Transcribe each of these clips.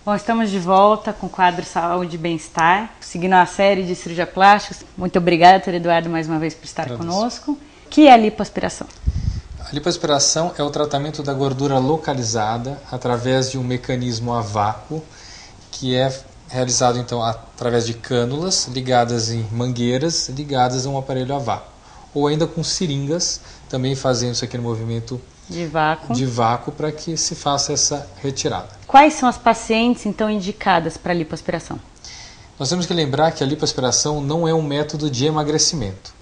Bom, estamos de volta com o quadro Saúde e Bem-Estar, seguindo a série de cirurgia plástica. Muito obrigada, Dr. Eduardo, mais uma vez por estar conosco. O que é a lipoaspiração? A lipoaspiração é o tratamento da gordura localizada através de um mecanismo a vácuo, que é realizado então através de cânulas ligadas em mangueiras ligadas a um aparelho a vácuo, ou ainda com seringas, também fazendo isso aqui no movimento de vácuo para que se faça essa retirada. Quais são as pacientes então indicadas para a lipoaspiração? Nós temos que lembrar que a lipoaspiração não é um método de emagrecimento,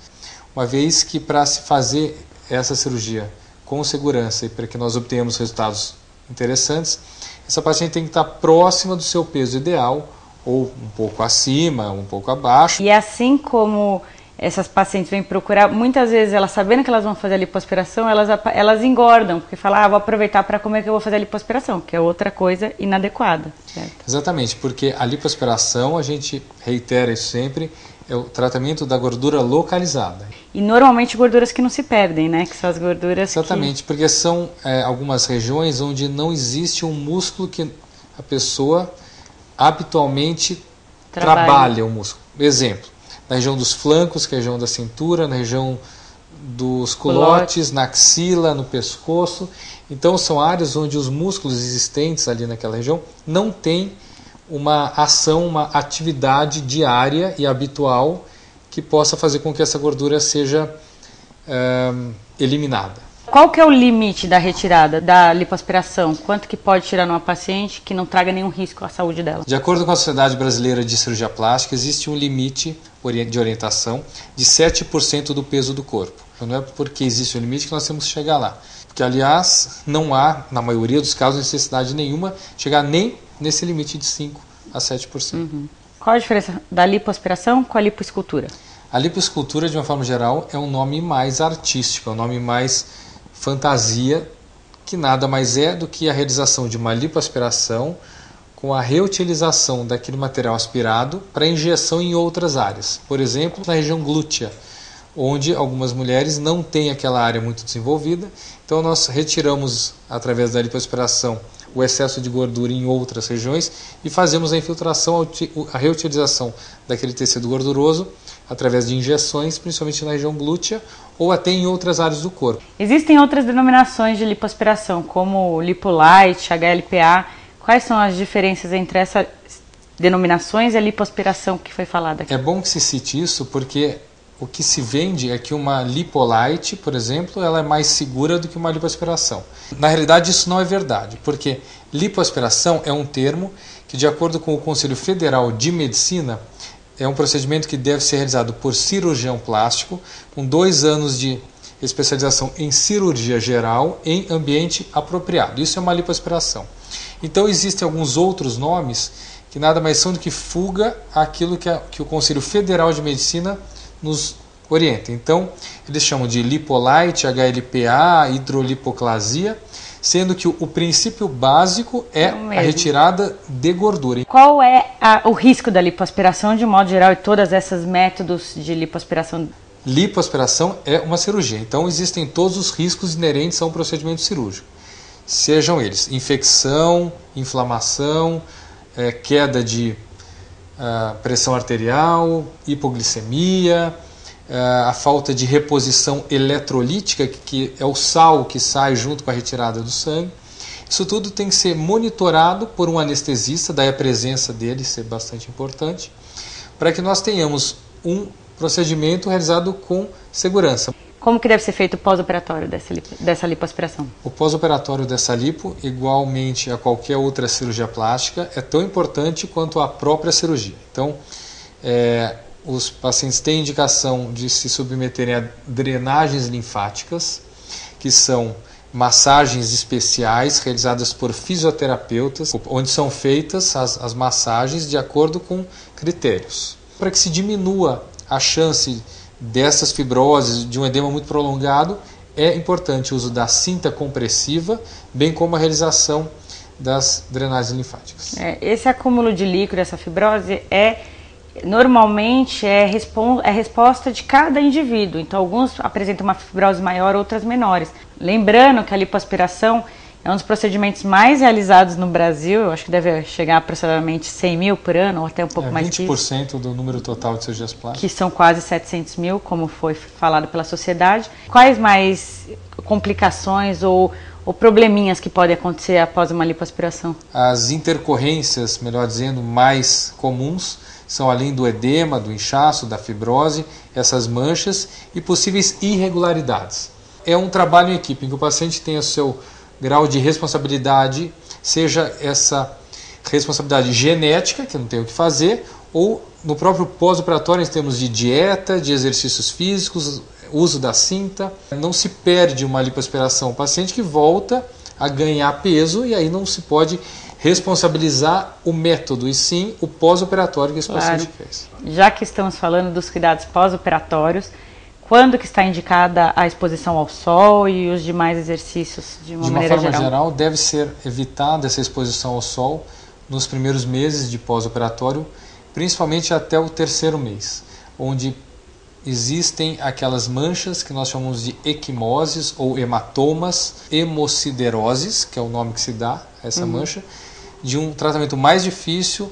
uma vez que para se fazer essa cirurgia com segurança e para que nós obtenhamos resultados interessantes, essa paciente tem que estar próxima do seu peso ideal, ou um pouco acima, um pouco abaixo. E assim como essas pacientes vêm procurar, muitas vezes elas sabendo que elas vão fazer a lipoaspiração, elas engordam, porque falam, vou aproveitar para comer que eu vou fazer a lipoaspiração, que é outra coisa inadequada. Certo? Exatamente, porque a lipoaspiração, a gente reitera isso sempre, é o tratamento da gordura localizada. E normalmente gorduras que não se perdem, né? Que são as gorduras Exatamente, porque são algumas regiões onde não existe um músculo que a pessoa habitualmente trabalha o músculo. Exemplo, na região dos flancos, que é a região da cintura, na região dos culotes, na axila, no pescoço. Então são áreas onde os músculos existentes ali naquela região não têm uma ação, uma atividade diária e habitual que possa fazer com que essa gordura seja eliminada. Qual que é o limite da retirada da lipoaspiração? Quanto que pode tirar numa paciente que não traga nenhum risco à saúde dela? De acordo com a Sociedade Brasileira de Cirurgia Plástica, existe um limite de orientação de 7% do peso do corpo. Então, não é porque existe um limite que nós temos que chegar lá. Porque, aliás, não há, na maioria dos casos, necessidade nenhuma chegar nem nesse limite de 5% a 7%. Uhum. Qual a diferença da lipoaspiração com a lipoescultura? A lipoescultura, de uma forma geral, é um nome mais artístico, é um nome mais fantasia, que nada mais é do que a realização de uma lipoaspiração com a reutilização daquele material aspirado para injeção em outras áreas. Por exemplo, na região glútea, onde algumas mulheres não têm aquela área muito desenvolvida. Então nós retiramos, através da lipoaspiração, o excesso de gordura em outras regiões e fazemos a infiltração, a reutilização daquele tecido gorduroso através de injeções, principalmente na região glútea ou até em outras áreas do corpo. Existem outras denominações de lipoaspiração, como Lipolite, HLPA. Quais são as diferenças entre essas denominações e a lipoaspiração que foi falada aqui? É bom que se cite isso porque o que se vende é que uma Lipolite, por exemplo, ela é mais segura do que uma lipoaspiração. Na realidade, isso não é verdade, porque lipoaspiração é um termo que, de acordo com o Conselho Federal de Medicina, é um procedimento que deve ser realizado por cirurgião plástico, com 2 anos de especialização em cirurgia geral em ambiente apropriado. Isso é uma lipoaspiração. Então existem alguns outros nomes que nada mais são do que fuga àquilo que o Conselho Federal de Medicina nos orienta. Então eles chamam de Lipolite, HLPA, hidrolipoclasia, sendo que o princípio básico é a retirada de gordura. Qual é o risco da lipoaspiração de modo geral e todas essas métodos de lipoaspiração? Lipoaspiração é uma cirurgia, então existem todos os riscos inerentes a um procedimento cirúrgico. Sejam eles infecção, inflamação, queda de pressão arterial, hipoglicemia, a falta de reposição eletrolítica, que é o sal que sai junto com a retirada do sangue. Isso tudo tem que ser monitorado por um anestesista, daí a presença dele ser bastante importante, para que nós tenhamos um procedimento realizado com segurança. Como que deve ser feito o pós-operatório dessa lipoaspiração? O pós-operatório dessa lipo, igualmente a qualquer outra cirurgia plástica, é tão importante quanto a própria cirurgia. Então, os pacientes têm indicação de se submeterem a drenagens linfáticas, que são massagens especiais realizadas por fisioterapeutas, onde são feitas as massagens de acordo com critérios, para que se diminua a chance dessas fibroses, de um edema muito prolongado. É importante o uso da cinta compressiva, bem como a realização das drenagens linfáticas. Esse acúmulo de líquido, essa fibrose, normalmente é resposta de cada indivíduo. Então, alguns apresentam uma fibrose maior, outras menores. Lembrando que a lipoaspiração, É um dos procedimentos mais realizados no Brasil, eu acho que deve chegar a aproximadamente 100 mil por ano, ou até um pouco mais que isso. 20% do número total de cirurgias plásticas. Que são quase 700 mil, como foi falado pela sociedade. Quais mais complicações ou probleminhas que podem acontecer após uma lipoaspiração? As intercorrências, melhor dizendo, mais comuns são, além do edema, do inchaço, da fibrose, essas manchas e possíveis irregularidades. É um trabalho em equipe, em que o paciente tem o seu grau de responsabilidade, seja essa responsabilidade genética, que não tem o que fazer, ou no próprio pós-operatório em termos de dieta, de exercícios físicos, uso da cinta. Não se perde uma lipoaspiração, o paciente que volta a ganhar peso, e aí não se pode responsabilizar o método, e sim o pós-operatório que esse paciente fez. Já que estamos falando dos cuidados pós-operatórios, quando que está indicada a exposição ao sol e os demais exercícios de uma maneira geral? De uma forma geral, deve ser evitada essa exposição ao sol nos primeiros meses de pós-operatório, principalmente até o 3º mês, onde existem aquelas manchas que nós chamamos de equimoses ou hematomas, hemosideroses, que é o nome que se dá a essa mancha, de um tratamento mais difícil,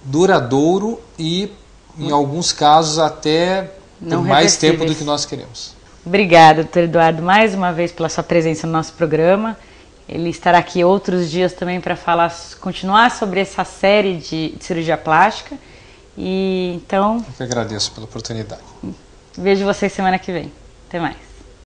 duradouro e, em alguns casos, até por mais tempo do que nós queremos. Obrigada, doutor Eduardo, mais uma vez pela sua presença no nosso programa. Ele estará aqui outros dias também para continuar sobre essa série de cirurgia plástica. E então, eu que agradeço pela oportunidade. Vejo vocês semana que vem. Até mais.